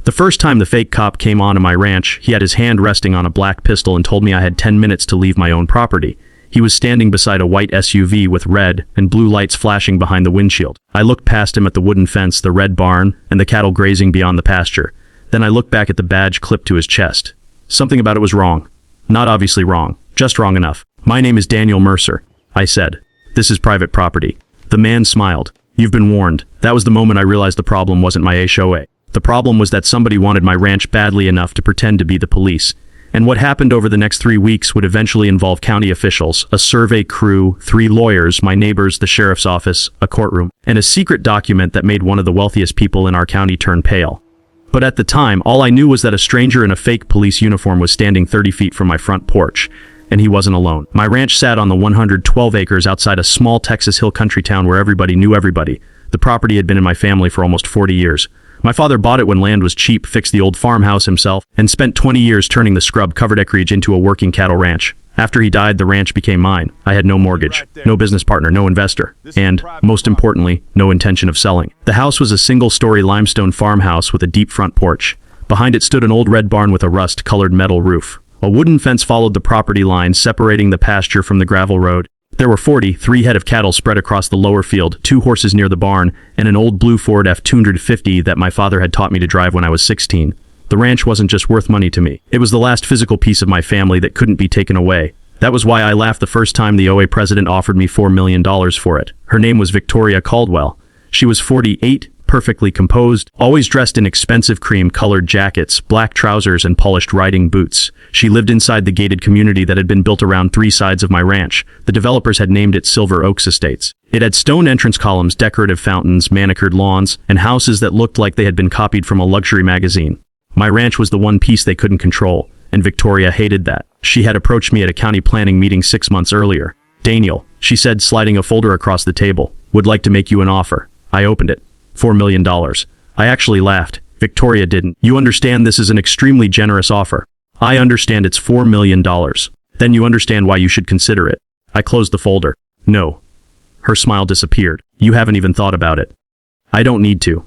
The first time the fake cop came onto my ranch, he had his hand resting on a black pistol and told me I had 10 minutes to leave my own property. He was standing beside a white SUV with red and blue lights flashing behind the windshield. I looked past him at the wooden fence, the red barn, and the cattle grazing beyond the pasture. Then I looked back at the badge clipped to his chest. Something about it was wrong. Not obviously wrong, just wrong enough. "My name is Daniel Mercer," I said. "This is private property." The man smiled. "You've been warned." That was the moment I realized the problem wasn't my HOA. The problem was that somebody wanted my ranch badly enough to pretend to be the police. And what happened over the next 3 weeks would eventually involve county officials, a survey crew, 3 lawyers, my neighbors, the sheriff's office, a courtroom, and a secret document that made one of the wealthiest people in our county turn pale. But at the time, all I knew was that a stranger in a fake police uniform was standing 30 feet from my front porch. And he wasn't alone. My ranch sat on the 112 acres outside a small Texas hill country town where everybody knew everybody. The property had been in my family for almost 40 years. My father bought it when land was cheap, fixed the old farmhouse himself, and spent 20 years turning the scrub-covered acreage into a working cattle ranch. After he died, the ranch became mine. I had no mortgage, no business partner, no investor, and, most importantly, no intention of selling. The house was a single-story limestone farmhouse with a deep front porch. Behind it stood an old red barn with a rust-colored metal roof. A wooden fence followed the property line, separating the pasture from the gravel road. There were 43 head of cattle spread across the lower field, 2 horses near the barn, and an old blue Ford F-250 that my father had taught me to drive when I was 16. The ranch wasn't just worth money to me. It was the last physical piece of my family that couldn't be taken away. That was why I laughed the first time the OA president offered me $4 million for it. Her name was Victoria Caldwell. She was 48, perfectly composed, always dressed in expensive cream-colored jackets, black trousers, and polished riding boots. She lived inside the gated community that had been built around 3 sides of my ranch. The developers had named it Silver Oaks Estates. It had stone entrance columns, decorative fountains, manicured lawns, and houses that looked like they had been copied from a luxury magazine. My ranch was the one piece they couldn't control, and Victoria hated that. She had approached me at a county planning meeting 6 months earlier. "Daniel," she said, sliding a folder across the table, "would like to make you an offer." I opened it. $4 million. I actually laughed. Victoria didn't. "You understand this is an extremely generous offer." "I understand it's $4 million. Then you understand why you should consider it." I closed the folder. "No." Her smile disappeared. "You haven't even thought about it." "I don't need to."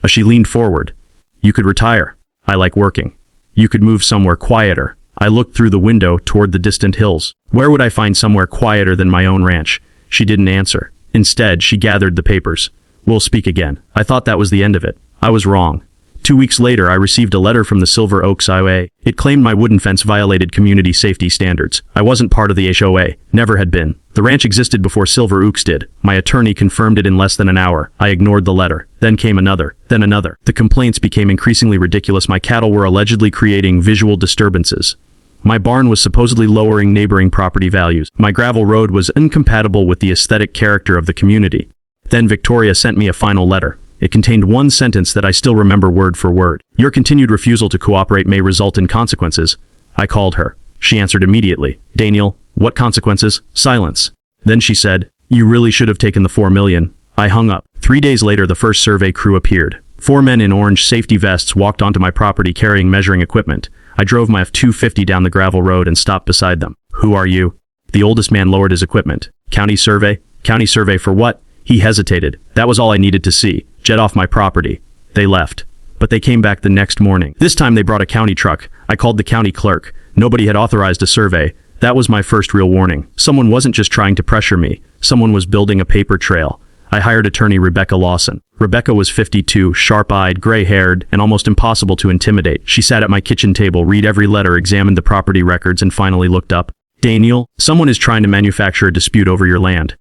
She leaned forward. "You could retire. I like working. You could move somewhere quieter." I looked through the window toward the distant hills. Where would I find somewhere quieter than my own ranch? She didn't answer. Instead, she gathered the papers. "We'll speak again." I thought that was the end of it. I was wrong. 2 weeks later, I received a letter from the Silver Oaks HOA. It claimed my wooden fence violated community safety standards. I wasn't part of the HOA. Never had been. The ranch existed before Silver Oaks did. My attorney confirmed it in less than an hour. I ignored the letter. Then came another. Then another. The complaints became increasingly ridiculous. My cattle were allegedly creating visual disturbances. My barn was supposedly lowering neighboring property values. My gravel road was incompatible with the aesthetic character of the community. Then Victoria sent me a final letter. It contained one sentence that I still remember word for word. "Your continued refusal to cooperate may result in consequences." I called her. She answered immediately. "Daniel, what consequences?" Silence. Then she said, "You really should have taken the $4 million. I hung up. 3 days later, the first survey crew appeared. 4 men in orange safety vests walked onto my property carrying measuring equipment. I drove my F-250 down the gravel road and stopped beside them. "Who are you?" The oldest man lowered his equipment. "County survey?" "County survey for what?" He hesitated. That was all I needed to see. "Jet off my property." They left. But they came back the next morning. This time they brought a county truck. I called the county clerk. Nobody had authorized a survey. That was my first real warning. Someone wasn't just trying to pressure me. Someone was building a paper trail. I hired attorney Rebecca Lawson. Rebecca was 52, sharp-eyed, gray-haired, and almost impossible to intimidate. She sat at my kitchen table, read every letter, examined the property records, and finally looked up. "Daniel, someone is trying to manufacture a dispute over your land.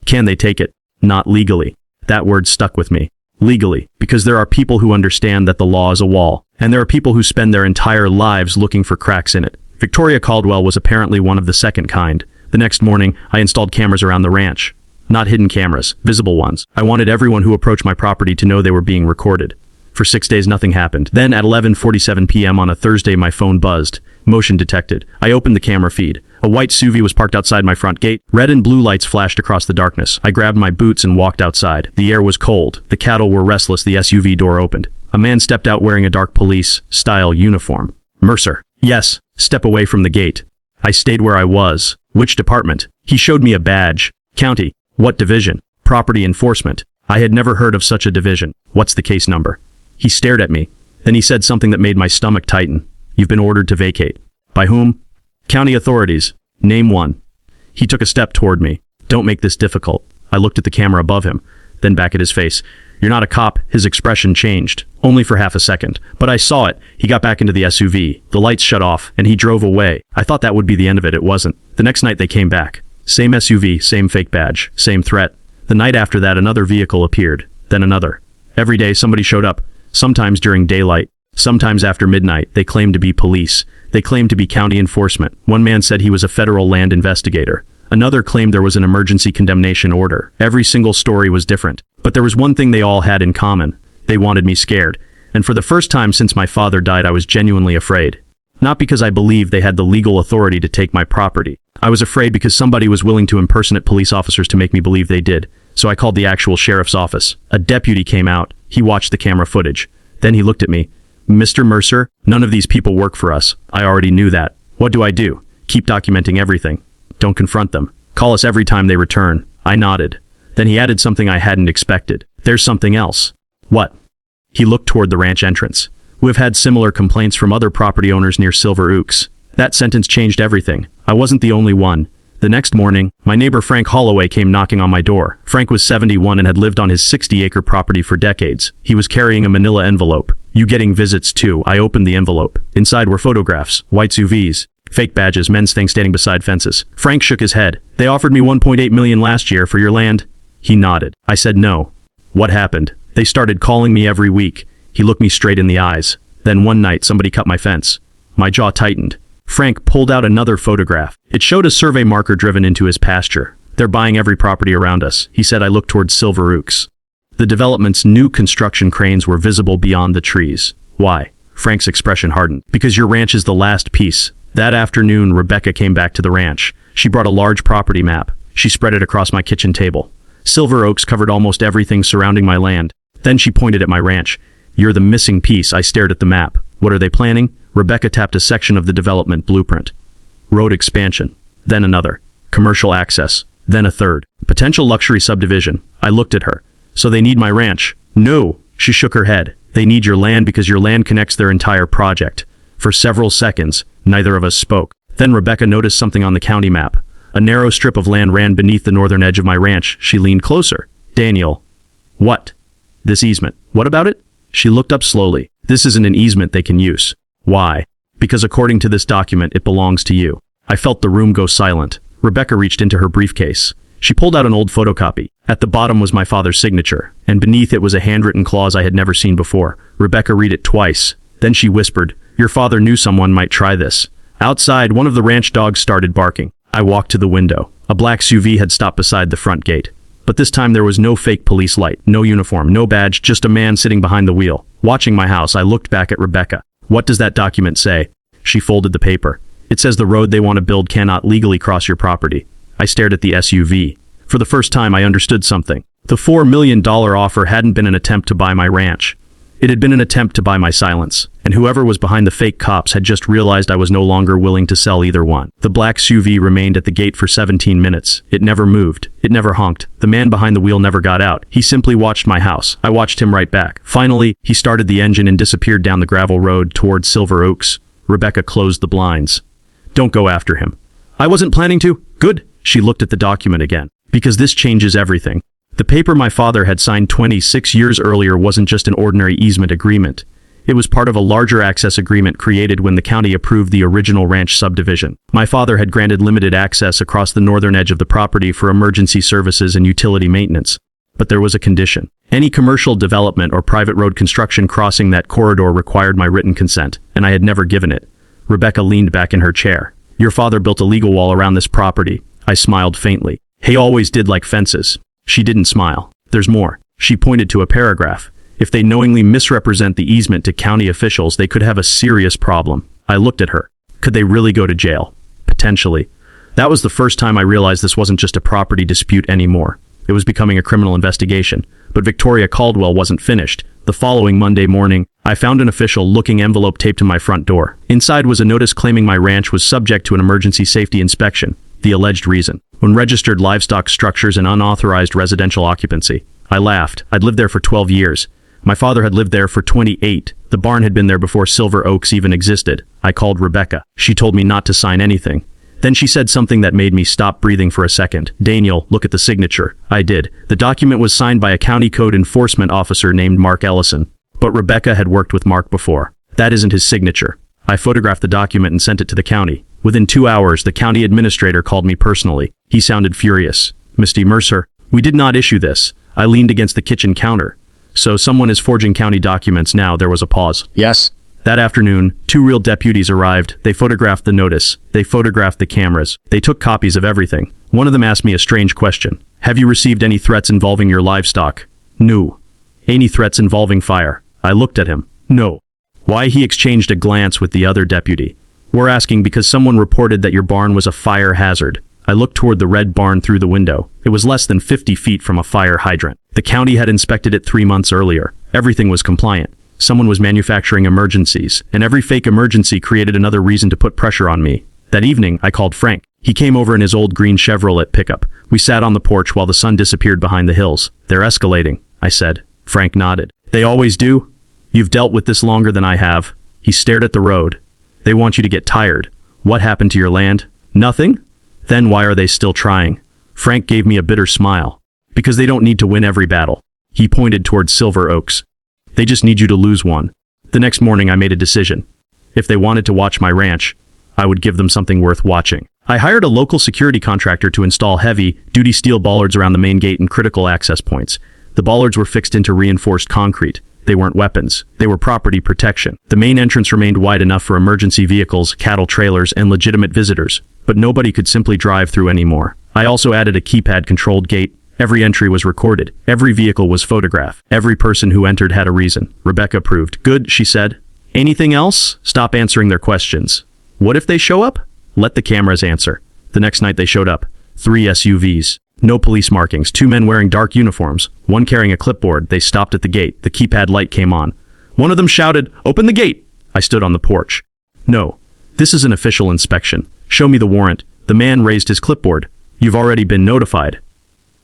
Can they take it?" "Not legally." That word stuck with me. Legally. Because there are people who understand that the law is a wall. And there are people who spend their entire lives looking for cracks in it. Victoria Caldwell was apparently one of the second kind. The next morning, I installed cameras around the ranch. Not hidden cameras, visible ones. I wanted everyone who approached my property to know they were being recorded. For 6 days, nothing happened. Then at 11:47 p.m. on a Thursday, my phone buzzed. Motion detected. I opened the camera feed. A white SUV was parked outside my front gate. Red and blue lights flashed across the darkness. I grabbed my boots and walked outside. The air was cold. The cattle were restless. The SUV door opened. A man stepped out wearing a dark police-style uniform. "Mercer." "Yes." "Step away from the gate." I stayed where I was. "Which department?" He showed me a badge. "County." "What division?" "Property enforcement." I had never heard of such a division. "What's the case number?" He stared at me. Then he said something that made my stomach tighten. You've been ordered to vacate. By whom? County authorities. Name one. He took a step toward me. Don't make this difficult. I looked at the camera above him, then back at his face. You're not a cop. His expression changed, only for half a second. But I saw it. He got back into the SUV. The lights shut off, and he drove away. I thought that would be the end of it. It wasn't. The next night they came back. Same SUV, same fake badge, same threat. The night after that another vehicle appeared, then another. Every day somebody showed up, sometimes during daylight, sometimes after midnight. They claimed to be police. They claimed to be county enforcement. One man said he was a federal land investigator. Another claimed there was an emergency condemnation order. Every single story was different. But there was one thing they all had in common. They wanted me scared. And for the first time since my father died, I was genuinely afraid. Not because I believed they had the legal authority to take my property. I was afraid because somebody was willing to impersonate police officers to make me believe they did. So I called the actual sheriff's office. A deputy came out. He watched the camera footage. Then he looked at me. Mr. Mercer, none of these people work for us. I already knew that. What do I do? Keep documenting everything. Don't confront them. Call us every time they return. I nodded. Then he added something I hadn't expected. There's something else. What? He looked toward the ranch entrance. We've had similar complaints from other property owners near Silver Oaks. That sentence changed everything. I wasn't the only one. The next morning, my neighbor Frank Holloway came knocking on my door. Frank was 71 and had lived on his 60-acre property for decades. He was carrying a manila envelope. You getting visits too? I opened the envelope. Inside were photographs, white SUVs, fake badges, men's things standing beside fences. Frank shook his head. They offered me $1.8 million last year for your land. He nodded. I said no. What happened? They started calling me every week. He looked me straight in the eyes. Then one night somebody cut my fence. My jaw tightened. Frank pulled out another photograph. It showed a survey marker driven into his pasture. They're buying every property around us. He said. I looked towards Silver Oaks. The development's new construction cranes were visible beyond the trees. Why? Frank's expression hardened. Because your ranch is the last piece. That afternoon, Rebecca came back to the ranch. She brought a large property map. She spread it across my kitchen table. Silver Oaks covered almost everything surrounding my land. Then she pointed at my ranch. You're the missing piece. I stared at the map. What are they planning? Rebecca tapped a section of the development blueprint. Road expansion. Then another. Commercial access. Then a third. Potential luxury subdivision. I looked at her. So they need my ranch? No. She shook her head. They need your land because your land connects their entire project. For several seconds, neither of us spoke. Then Rebecca noticed something on the county map. A narrow strip of land ran beneath the northern edge of my ranch. She leaned closer. Daniel. What? This easement. What about it? She looked up slowly. This isn't an easement they can use. Why? Because according to this document, it belongs to you. I felt the room go silent. Rebecca reached into her briefcase. She pulled out an old photocopy. At the bottom was my father's signature, and beneath it was a handwritten clause I had never seen before. Rebecca read it twice. Then she whispered, your father knew someone might try this. Outside, one of the ranch dogs started barking. I walked to the window. A black SUV had stopped beside the front gate. But this time there was no fake police light, no uniform, no badge, just a man sitting behind the wheel. Watching my house, I looked back at Rebecca. What does that document say? She folded the paper. It says the road they want to build cannot legally cross your property. I stared at the SUV. For the first time I understood something. The $4 million offer hadn't been an attempt to buy my ranch. It had been an attempt to buy my silence. And whoever was behind the fake cops had just realized I was no longer willing to sell either one. The black SUV remained at the gate for 17 minutes. It never moved. It never honked. The man behind the wheel never got out. He simply watched my house. I watched him right back. Finally, he started the engine and disappeared down the gravel road towards Silver Oaks. Rebecca closed the blinds. Don't go after him. I wasn't planning to. Good. She looked at the document again. Because this changes everything. The paper my father had signed 26 years earlier wasn't just an ordinary easement agreement. It was part of a larger access agreement created when the county approved the original ranch subdivision. My father had granted limited access across the northern edge of the property for emergency services and utility maintenance. But there was a condition. Any commercial development or private road construction crossing that corridor required my written consent, and I had never given it. Rebecca leaned back in her chair. Your father built a legal wall around this property. I smiled faintly. He always did like fences. She didn't smile. There's more. She pointed to a paragraph. If they knowingly misrepresent the easement to county officials, they could have a serious problem. I looked at her. Could they really go to jail? Potentially. That was the first time I realized this wasn't just a property dispute anymore. It was becoming a criminal investigation. But Victoria Caldwell wasn't finished. The following Monday morning, I found an official-looking envelope taped to my front door. Inside was a notice claiming my ranch was subject to an emergency safety inspection. The alleged reason: unregistered livestock structures and unauthorized residential occupancy. I laughed. I'd lived there for 12 years. My father had lived there for 28. The barn had been there before Silver Oaks even existed. I called Rebecca. She told me not to sign anything. Then she said something that made me stop breathing for a second. Daniel, look at the signature. I did. The document was signed by a county code enforcement officer named Mark Ellison. But Rebecca had worked with Mark before. That isn't his signature. I photographed the document and sent it to the county. Within 2 hours, the county administrator called me personally. He sounded furious. Mr. Mercer, we did not issue this. I leaned against the kitchen counter. So someone is forging county documents now. There was a pause. Yes. That afternoon, 2 real deputies arrived. They photographed the notice. They photographed the cameras. They took copies of everything. One of them asked me a strange question. Have you received any threats involving your livestock? No. Any threats involving fire? I looked at him. No. Why? He exchanged a glance with the other deputy. We're asking because someone reported that your barn was a fire hazard. I looked toward the red barn through the window. It was less than 50 feet from a fire hydrant. The county had inspected it 3 months earlier. Everything was compliant. Someone was manufacturing emergencies, and every fake emergency created another reason to put pressure on me. That evening, I called Frank. He came over in his old green Chevrolet pickup. We sat on the porch while the sun disappeared behind the hills. They're escalating, I said. Frank nodded. They always do? You've dealt with this longer than I have. He stared at the road. They want you to get tired. What happened to your land? Nothing? Then why are they still trying? Frank gave me a bitter smile. Because they don't need to win every battle. He pointed towards Silver Oaks. They just need you to lose one. The next morning I made a decision. If they wanted to watch my ranch, I would give them something worth watching. I hired a local security contractor to install heavy-duty steel bollards around the main gate and critical access points. The bollards were fixed into reinforced concrete. They weren't weapons. They were property protection. The main entrance remained wide enough for emergency vehicles, cattle trailers, and legitimate visitors, but nobody could simply drive through anymore. I also added a keypad-controlled gate. Every entry was recorded. Every vehicle was photographed. Every person who entered had a reason. Rebecca approved. Good, she said. Anything else? Stop answering their questions. What if they show up? Let the cameras answer. The next night they showed up. 3 SUVs. No police markings. 2 men wearing dark uniforms. One carrying a clipboard. They stopped at the gate. The keypad light came on. One of them shouted, "Open the gate!" I stood on the porch. No. This is an official inspection. Show me the warrant. The man raised his clipboard. You've already been notified.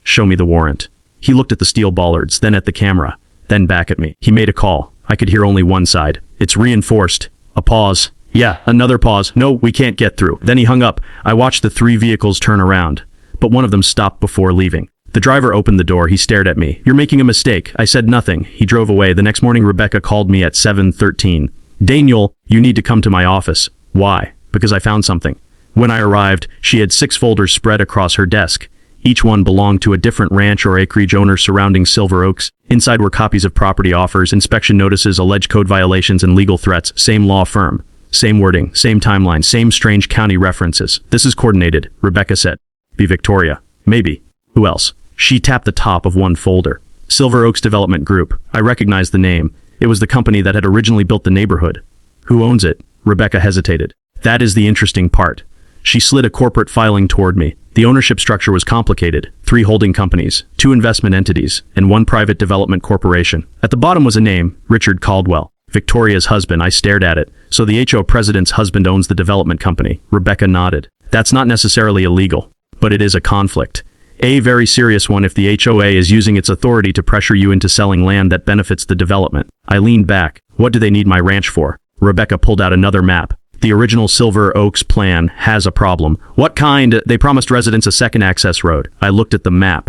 Show me the warrant. He looked at the steel bollards, then at the camera, then back at me. He made a call. I could hear only one side. It's reinforced. A pause. Yeah, another pause. No, we can't get through. Then he hung up. I watched the 3 vehicles turn around, but one of them stopped before leaving. The driver opened the door. He stared at me. You're making a mistake. I said nothing. He drove away. The next morning, Rebecca called me at 7:13. Daniel, you need to come to my office. Why? Because I found something. When I arrived, she had 6 folders spread across her desk. Each one belonged to a different ranch or acreage owner surrounding Silver Oaks. Inside were copies of property offers, inspection notices, alleged code violations, and legal threats. Same law firm. Same wording, same timeline, same strange county references. This is coordinated, Rebecca said. Be Victoria. Maybe. Who else? She tapped the top of one folder. Silver Oaks Development Group. I recognized the name. It was the company that had originally built the neighborhood. Who owns it? Rebecca hesitated. That is the interesting part. She slid a corporate filing toward me. The ownership structure was complicated. 3 holding companies, 2 investment entities, and 1 private development corporation. At the bottom was a name, Richard Caldwell. Victoria's husband. I stared at it. So the HO president's husband owns the development company. Rebecca nodded. That's not necessarily illegal, but it is a conflict. A very serious one if the HOA is using its authority to pressure you into selling land that benefits the development. I leaned back. What do they need my ranch for? Rebecca pulled out another map. The original Silver Oaks plan has a problem. What kind? They promised residents a second access road. I looked at the map.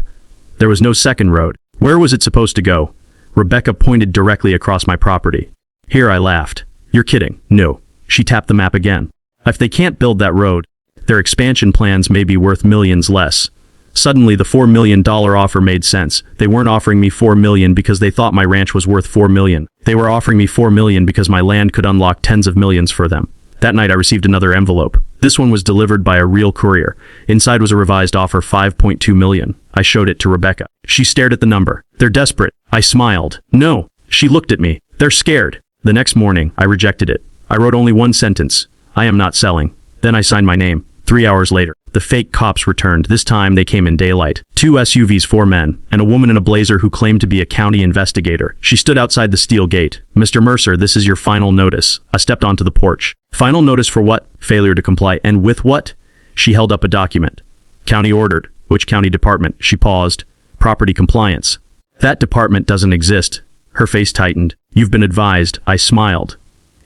There was no second road. Where was it supposed to go? Rebecca pointed directly across my property. Here I laughed. You're kidding. No. She tapped the map again. If they can't build that road, their expansion plans may be worth millions less. Suddenly the $4 million offer made sense. They weren't offering me $4 million because they thought my ranch was worth $4 million. They were offering me $4 million because my land could unlock tens of millions for them. That night I received another envelope. This one was delivered by a real courier. Inside was a revised offer, $5.2 million. I showed it to Rebecca. She stared at the number. They're desperate. I smiled. No. She looked at me. They're scared. The next morning, I rejected it. I wrote only one sentence. I am not selling. Then I signed my name. 3 hours later, the fake cops returned. This time they came in daylight. 2 SUVs, 4 men, and a woman in a blazer who claimed to be a county investigator. She stood outside the steel gate. Mr. Mercer, this is your final notice. I stepped onto the porch. Final notice for what? Failure to comply. And with what? She held up a document. County ordered. Which county department? She paused. Property compliance. That department doesn't exist. Her face tightened. You've been advised, I smiled.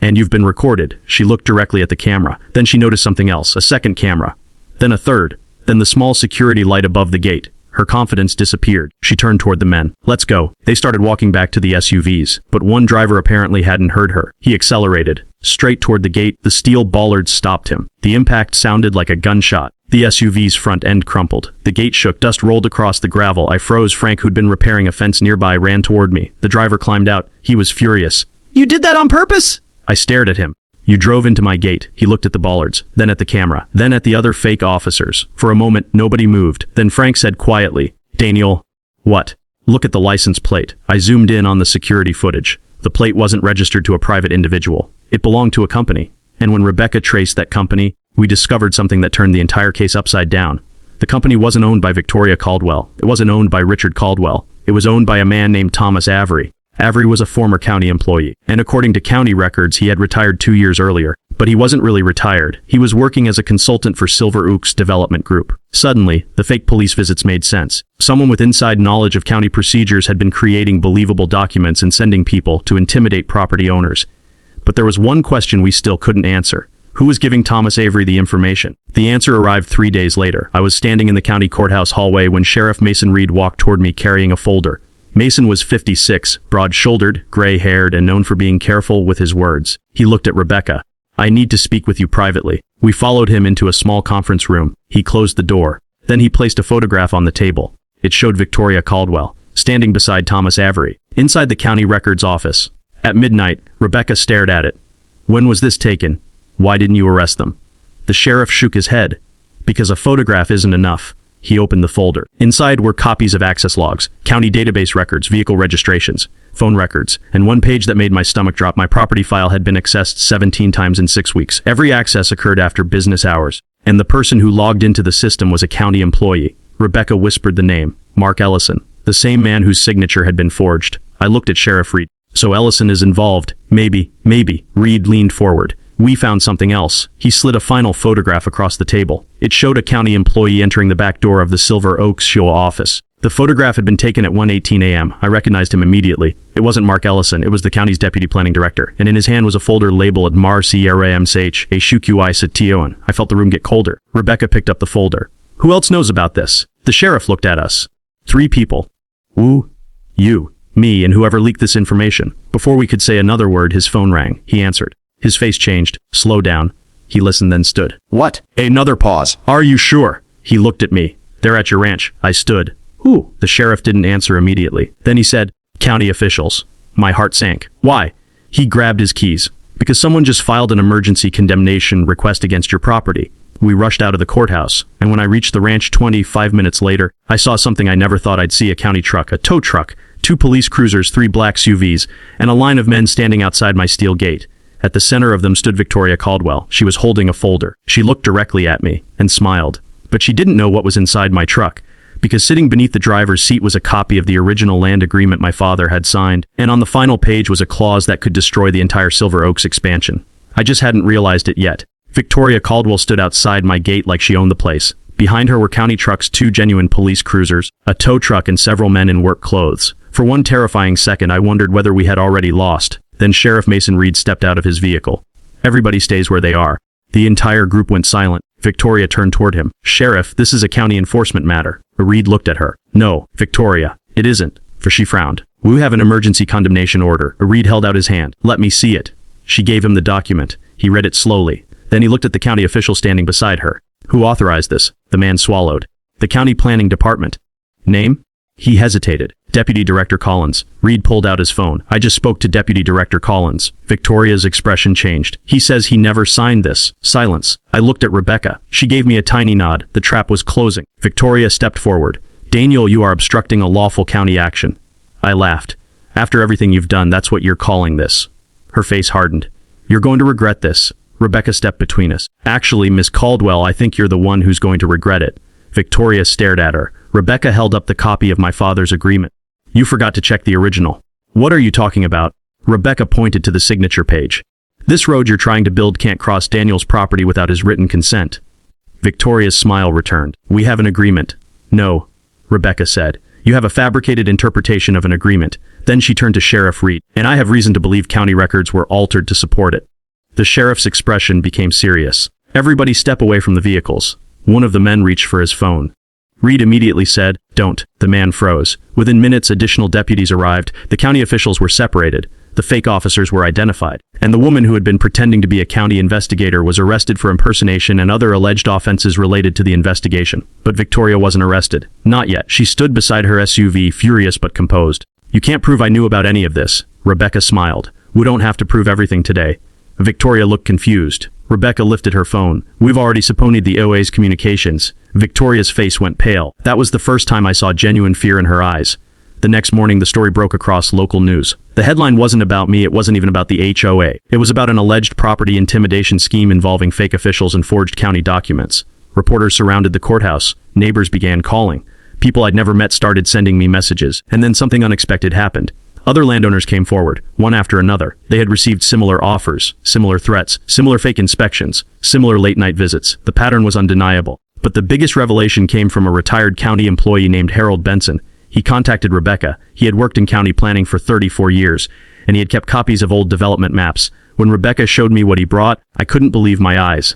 And you've been recorded. She looked directly at the camera. Then she noticed something else, a second camera. Then a third. Then the small security light above the gate. Her confidence disappeared. She turned toward the men. Let's go. They started walking back to the SUVs, but one driver apparently hadn't heard her. He accelerated. Straight toward the gate, the steel bollards stopped him. The impact sounded like a gunshot. The SUV's front end crumpled. The gate shook. Dust rolled across the gravel. I froze. Frank, who'd been repairing a fence nearby, ran toward me. The driver climbed out. He was furious. You did that on purpose? I stared at him. You drove into my gate. He looked at the bollards, then at the camera, then at the other fake officers. For a moment, nobody moved. Then Frank said quietly, Daniel. What? Look at the license plate. I zoomed in on the security footage. The plate wasn't registered to a private individual. It belonged to a company. And when Rebecca traced that company, we discovered something that turned the entire case upside down. The company wasn't owned by Victoria Caldwell. It wasn't owned by Richard Caldwell. It was owned by a man named Thomas Avery. Avery was a former county employee, and according to county records, he had retired 2 years earlier. But he wasn't really retired. He was working as a consultant for Silver Oaks Development Group. Suddenly, the fake police visits made sense. Someone with inside knowledge of county procedures had been creating believable documents and sending people to intimidate property owners. But there was one question we still couldn't answer. Who was giving Thomas Avery the information? The answer arrived 3 days later. I was standing in the county courthouse hallway when Sheriff Mason Reed walked toward me carrying a folder. Mason was 56, broad-shouldered, gray-haired, and known for being careful with his words. He looked at Rebecca. I need to speak with you privately. We followed him into a small conference room. He closed the door. Then he placed a photograph on the table. It showed Victoria Caldwell, standing beside Thomas Avery, inside the county records office. At midnight, Rebecca stared at it. When was this taken? Why didn't you arrest them? The sheriff shook his head. Because a photograph isn't enough. He opened the folder. Inside were copies of access logs, county database records, vehicle registrations, phone records, and one page that made my stomach drop. My property file had been accessed 17 times in 6 weeks. Every access occurred after business hours, and the person who logged into the system was a county employee. Rebecca whispered the name, Mark Ellison, the same man whose signature had been forged. I looked at Sheriff Reed. So Ellison is involved. Maybe. Reed leaned forward. We found something else. He slid a final photograph across the table. It showed a county employee entering the back door of the Silver Oaks HOA office. The photograph had been taken at 1:18 a.m. I recognized him immediately. It wasn't Mark Ellison, it was the county's deputy planning director, and in his hand was a folder labeled Mercer a Shukui Satioan. I felt the room get colder. Rebecca picked up the folder. Who else knows about this? The sheriff looked at us. 3 people. Woo. You, me, and whoever leaked this information. Before we could say another word, his phone rang. He answered. His face changed. Slow down. He listened, then stood. What? Another pause. Are you sure? He looked at me. They're at your ranch. I stood. Who? The sheriff didn't answer immediately. Then he said, county officials. My heart sank. Why? He grabbed his keys. Because someone just filed an emergency condemnation request against your property. We rushed out of the courthouse, and when I reached the ranch 25 minutes later, I saw something I never thought I'd see: a county truck, a tow truck, 2 police cruisers, 3 black SUVs, and a line of men standing outside my steel gate. At the center of them stood Victoria Caldwell. She was holding a folder. She looked directly at me and smiled. But she didn't know what was inside my truck, because sitting beneath the driver's seat was a copy of the original land agreement my father had signed, and on the final page was a clause that could destroy the entire Silver Oaks expansion. I just hadn't realized it yet. Victoria Caldwell stood outside my gate like she owned the place. Behind her were county trucks, 2 genuine police cruisers, a tow truck, and several men in work clothes. For one terrifying second, I wondered whether we had already lost. Then Sheriff Mason Reed stepped out of his vehicle. Everybody stays where they are. The entire group went silent. Victoria turned toward him. Sheriff, this is a county enforcement matter. Reed looked at her. No, Victoria, it isn't, for she frowned. We have an emergency condemnation order. Reed held out his hand. Let me see it. She gave him the document. He read it slowly. Then he looked at the county official standing beside her. Who authorized this? The man swallowed. The county planning department. Name? He hesitated. Deputy Director Collins. Reed pulled out his phone. I just spoke to Deputy Director Collins. Victoria's expression changed. He says he never signed this. Silence. I looked at Rebecca. She gave me a tiny nod. The trap was closing. Victoria stepped forward. Daniel, you are obstructing a lawful county action. I laughed. After everything you've done, that's what you're calling this. Her face hardened. You're going to regret this. Rebecca stepped between us. Actually, Miss Caldwell, I think you're the one who's going to regret it. Victoria stared at her. Rebecca held up the copy of my father's agreement. You forgot to check the original. What are you talking about? Rebecca pointed to the signature page. This road you're trying to build can't cross Daniel's property without his written consent. Victoria's smile returned. We have an agreement. No, Rebecca said. You have a fabricated interpretation of an agreement. Then she turned to Sheriff Reed, and I have reason to believe county records were altered to support it. The sheriff's expression became serious. Everybody step away from the vehicles. One of the men reached for his phone. Reed immediately said, "Don't." The man froze. Within minutes, additional deputies arrived. The county officials were separated. The fake officers were identified. And the woman who had been pretending to be a county investigator was arrested for impersonation and other alleged offenses related to the investigation. But Victoria wasn't arrested. Not yet. She stood beside her SUV, furious but composed. "You can't prove I knew about any of this." Rebecca smiled. "We don't have to prove everything today." Victoria looked confused. Rebecca lifted her phone. "We've already subpoenaed the HOA's communications." Victoria's face went pale. That was the first time I saw genuine fear in her eyes. The next morning, the story broke across local news. The headline wasn't about me, it wasn't even about the HOA. It was about an alleged property intimidation scheme involving fake officials and forged county documents. Reporters surrounded the courthouse. Neighbors began calling. People I'd never met started sending me messages. And then something unexpected happened. Other landowners came forward, one after another. They had received similar offers, similar threats, similar fake inspections, similar late-night visits. The pattern was undeniable. But the biggest revelation came from a retired county employee named Harold Benson. He contacted Rebecca. He had worked in county planning for 34 years, and he had kept copies of old development maps. When Rebecca showed me what he brought, I couldn't believe my eyes.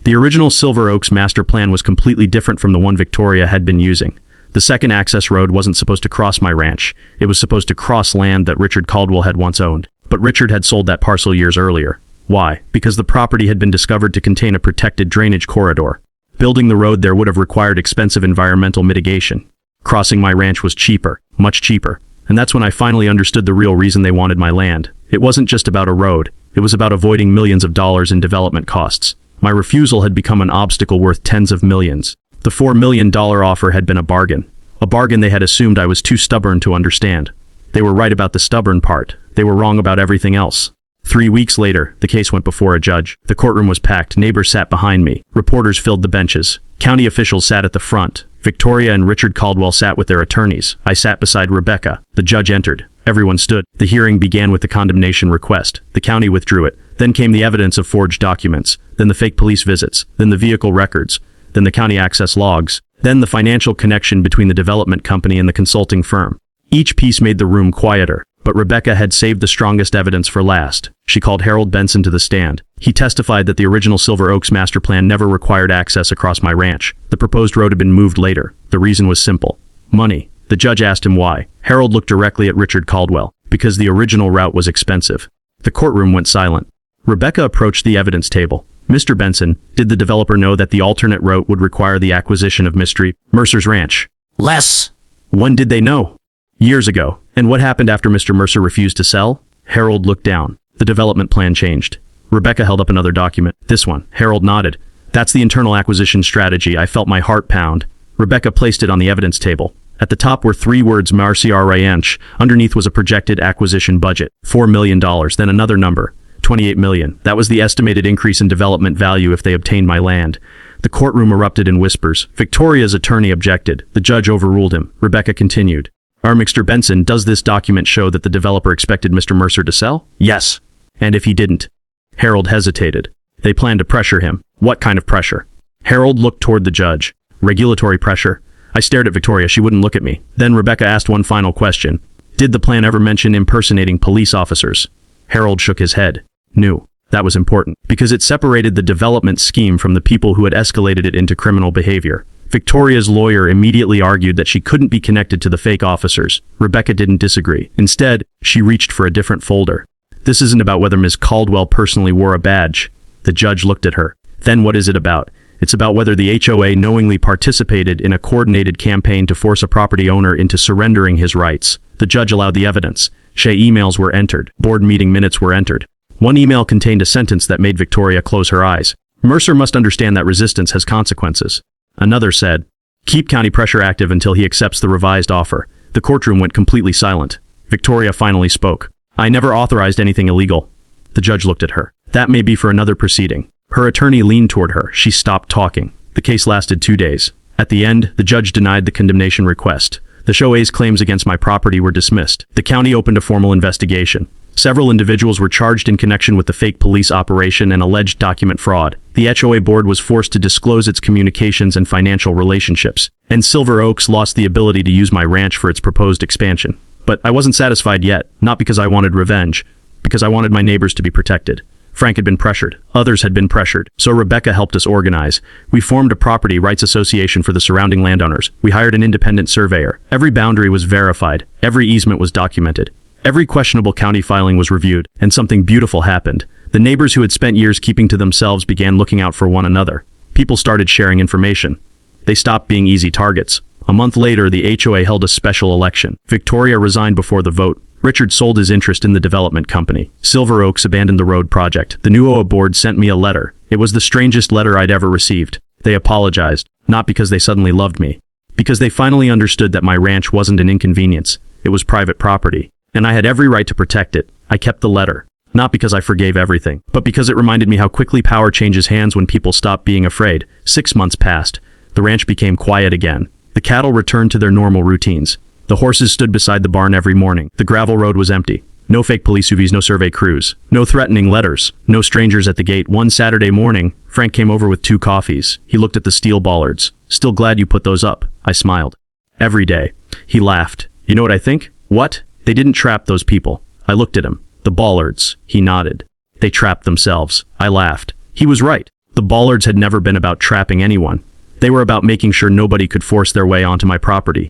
The original Silver Oaks master plan was completely different from the one Victoria had been using. The second access road wasn't supposed to cross my ranch. It was supposed to cross land that Richard Caldwell had once owned. But Richard had sold that parcel years earlier. Why? Because the property had been discovered to contain a protected drainage corridor. Building the road there would have required expensive environmental mitigation. Crossing my ranch was cheaper, much cheaper. And that's when I finally understood the real reason they wanted my land. It wasn't just about a road. It was about avoiding millions of dollars in development costs. My refusal had become an obstacle worth tens of millions. The $4 million offer had been a bargain. A bargain they had assumed I was too stubborn to understand. They were right about the stubborn part. They were wrong about everything else. 3 weeks later, the case went before a judge. The courtroom was packed. Neighbors sat behind me. Reporters filled the benches. County officials sat at the front. Victoria and Richard Caldwell sat with their attorneys. I sat beside Rebecca. The judge entered. Everyone stood. The hearing began with the condemnation request. The county withdrew it. Then came the evidence of forged documents. Then the fake police visits. Then the vehicle records. Then the county access logs. Then the financial connection between the development company and the consulting firm. Each piece made the room quieter. But Rebecca had saved the strongest evidence for last. She called Harold Benson to the stand. He testified that the original Silver Oaks master plan never required access across my ranch. The proposed road had been moved later. The reason was simple. Money. The judge asked him why. Harold looked directly at Richard Caldwell. Because the original route was expensive. The courtroom went silent. Rebecca approached the evidence table. "Mr. Benson, did the developer know that the alternate route would require the acquisition of Mystery Mercer's ranch?" Less. "When did they know?" "Years ago." "And what happened after Mr. Mercer refused to sell?" Harold looked down. The development plan changed. Rebecca held up another document. "This one." Harold nodded. "That's the internal acquisition strategy." I felt my heart pound. Rebecca placed it on the evidence table. At the top were 3 words, Mercer ranch. Underneath was a projected acquisition budget, $4 million. Then another number, $28 million. That was the estimated increase in development value if they obtained my land. The courtroom erupted in whispers. Victoria's attorney objected. The judge overruled him. Rebecca continued. "Mr. Benson, does this document show that the developer expected Mr. Mercer to sell?" "Yes." "And if he didn't?" Harold hesitated. "They planned to pressure him." "What kind of pressure?" Harold looked toward the judge. "Regulatory pressure." I stared at Victoria. She wouldn't look at me. Then Rebecca asked one final question. "Did the plan ever mention impersonating police officers?" Harold shook his head. "No." That was important, because it separated the development scheme from the people who had escalated it into criminal behavior. Victoria's lawyer immediately argued that she couldn't be connected to the fake officers. Rebecca didn't disagree. Instead, she reached for a different folder. "This isn't about whether Ms. Caldwell personally wore a badge." The judge looked at her. "Then what is it about?" "It's about whether the HOA knowingly participated in a coordinated campaign to force a property owner into surrendering his rights." The judge allowed the evidence. HOA emails were entered. Board meeting minutes were entered. One email contained a sentence that made Victoria close her eyes. "Mercer must understand that resistance has consequences." Another said, "Keep county pressure active until he accepts the revised offer." The courtroom went completely silent. Victoria finally spoke. "I never authorized anything illegal." The judge looked at her. "That may be for another proceeding." Her attorney leaned toward her. She stopped talking. The case lasted 2 days. At the end, the judge denied the condemnation request. The HOA's claims against my property were dismissed. The county opened a formal investigation. Several individuals were charged in connection with the fake police operation and alleged document fraud. The HOA board was forced to disclose its communications and financial relationships. And Silver Oaks lost the ability to use my ranch for its proposed expansion. But I wasn't satisfied yet, not because I wanted revenge, because I wanted my neighbors to be protected. Frank had been pressured. Others had been pressured. So Rebecca helped us organize. We formed a property rights association for the surrounding landowners. We hired an independent surveyor. Every boundary was verified. Every easement was documented. Every questionable county filing was reviewed. And something beautiful happened. The neighbors who had spent years keeping to themselves began looking out for one another. People started sharing information. They stopped being easy targets. A month later, the HOA held a special election. Victoria resigned before the vote. Richard sold his interest in the development company. Silver Oaks abandoned the road project. The new HOA board sent me a letter. It was the strangest letter I'd ever received. They apologized, not because they suddenly loved me, because they finally understood that my ranch wasn't an inconvenience. It was private property, and I had every right to protect it. I kept the letter, not because I forgave everything, but because it reminded me how quickly power changes hands when people stop being afraid. 6 months passed. The ranch became quiet again. The cattle returned to their normal routines. The horses stood beside the barn every morning. The gravel road was empty. No fake police SUVs, no survey crews. No threatening letters. No strangers at the gate. One Saturday morning, Frank came over with 2 coffees. He looked at the steel bollards. "Still glad you put those up," I smiled. "Every day." He laughed. "You know what I think?" "What?" "They didn't trap those people." I looked at him. "The Bollards." He nodded. "They trapped themselves." I laughed. He was right. The Bollards had never been about trapping anyone. They were about making sure nobody could force their way onto my property.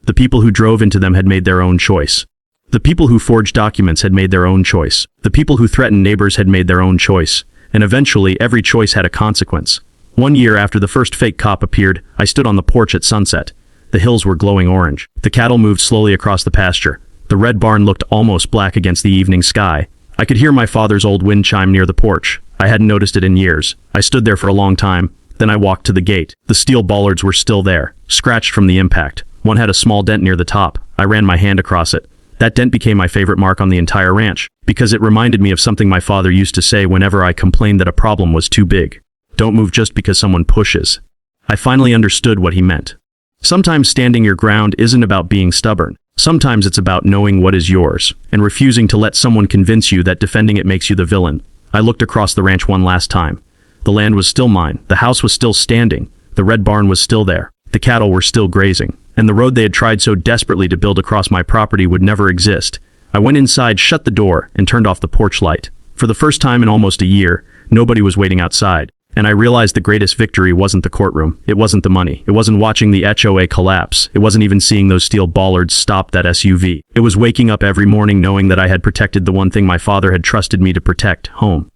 The people who drove into them had made their own choice. The people who forged documents had made their own choice. The people who threatened neighbors had made their own choice. And eventually, every choice had a consequence. 1 year after the first fake cop appeared, I stood on the porch at sunset. The hills were glowing orange. The cattle moved slowly across the pasture. The red barn looked almost black against the evening sky. I could hear my father's old wind chime near the porch. I hadn't noticed it in years. I stood there for a long time. Then I walked to the gate. The steel bollards were still there, scratched from the impact. One had a small dent near the top. I ran my hand across it. That dent became my favorite mark on the entire ranch, because it reminded me of something my father used to say whenever I complained that a problem was too big. Don't move just because someone pushes. I finally understood what he meant. Sometimes standing your ground isn't about being stubborn. Sometimes it's about knowing what is yours, and refusing to let someone convince you that defending it makes you the villain. I looked across the ranch one last time. The land was still mine. The house was still standing. The red barn was still there. The cattle were still grazing. And the road they had tried so desperately to build across my property would never exist. I went inside, shut the door, and turned off the porch light. For the first time in almost a year, nobody was waiting outside. And I realized the greatest victory wasn't the courtroom. It wasn't the money. It wasn't watching the HOA collapse. It wasn't even seeing those steel bollards stop that SUV. It was waking up every morning knowing that I had protected the one thing my father had trusted me to protect, home.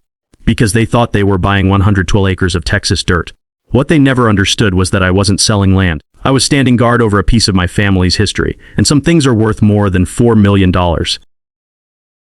Because they thought they were buying 112 acres of Texas dirt. What they never understood was that I wasn't selling land. I was standing guard over a piece of my family's history, and some things are worth more than $4 million.